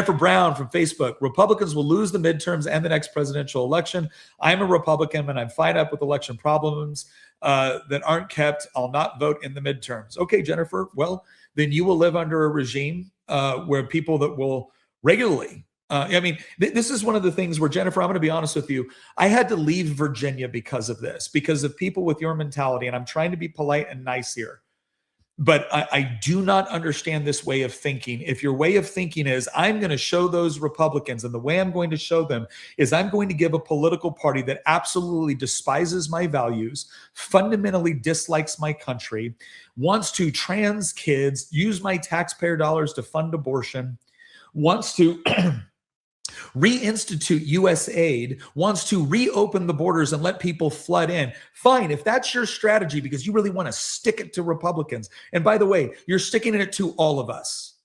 Jennifer Brown from Facebook, Republicans will lose the midterms and the next presidential election. I'm a Republican and I'm fed up with election problems that aren't kept. I'll not vote in the midterms. Okay, Jennifer, well, then you will live under a regime where people that will regularly, this is one of the things where, Jennifer, I'm going to be honest with you. I had to leave Virginia because of this, because of people with your mentality. And I'm trying to be polite and nice here. But I do not understand this way of thinking. If your way of thinking is, I'm going to show those Republicans, and the way I'm going to show them is I'm going to give a political party that absolutely despises my values, fundamentally dislikes my country, wants to trans kids, use my taxpayer dollars to fund abortion, wants to reinstitute U.S. aid, wants to reopen the borders and let people flood in. Fine, if that's your strategy because you really want to stick it to Republicans. And by the way, you're sticking it to all of us,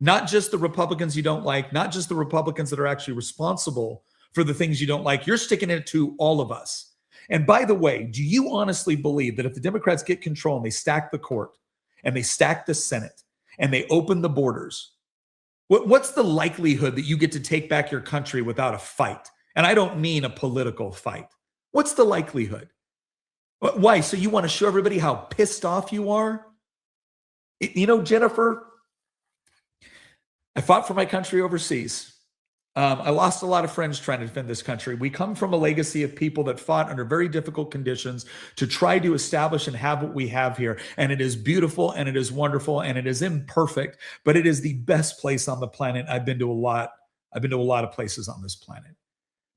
not just the Republicans you don't like, not just the Republicans that are actually responsible for the things you don't like. You're sticking it to all of us. And by the way, do you honestly believe that if the Democrats get control and they stack the court and they stack the Senate and they open the borders, what's the likelihood that you get to take back your country without a fight? And I don't mean a political fight. What's the likelihood? Why? So you want to show everybody how pissed off you are? You know, Jennifer, I fought for my country overseas. I lost a lot of friends trying to defend this country. We come from a legacy of people that fought under very difficult conditions to try to establish and have what we have here. And it is beautiful and it is wonderful and it is imperfect, but it is the best place on the planet. I've been to a lot of places on this planet.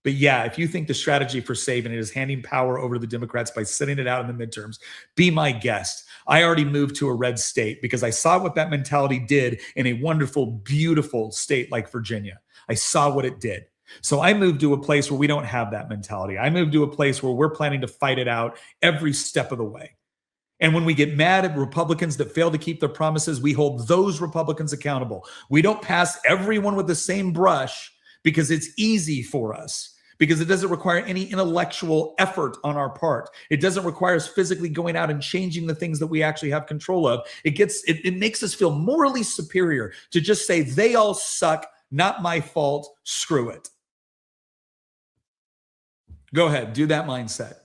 But yeah, if you think the strategy for saving it is handing power over to the Democrats by sitting it out in the midterms, be my guest. I already moved to a red state because I saw what that mentality did in a wonderful, beautiful state like Virginia. I saw what it did. So I moved to a place where we don't have that mentality. I moved to a place where we're planning to fight it out every step of the way. And when we get mad at Republicans that fail to keep their promises, we hold those Republicans accountable. We don't pass everyone with the same brush because it's easy for us, because it doesn't require any intellectual effort on our part. It doesn't require us physically going out and changing the things that we actually have control of. It makes us feel morally superior to just say, they all suck, not my fault, screw it. Go ahead, do that mindset.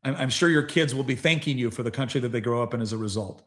I'm sure your kids will be thanking you for the country that they grow up in as a result.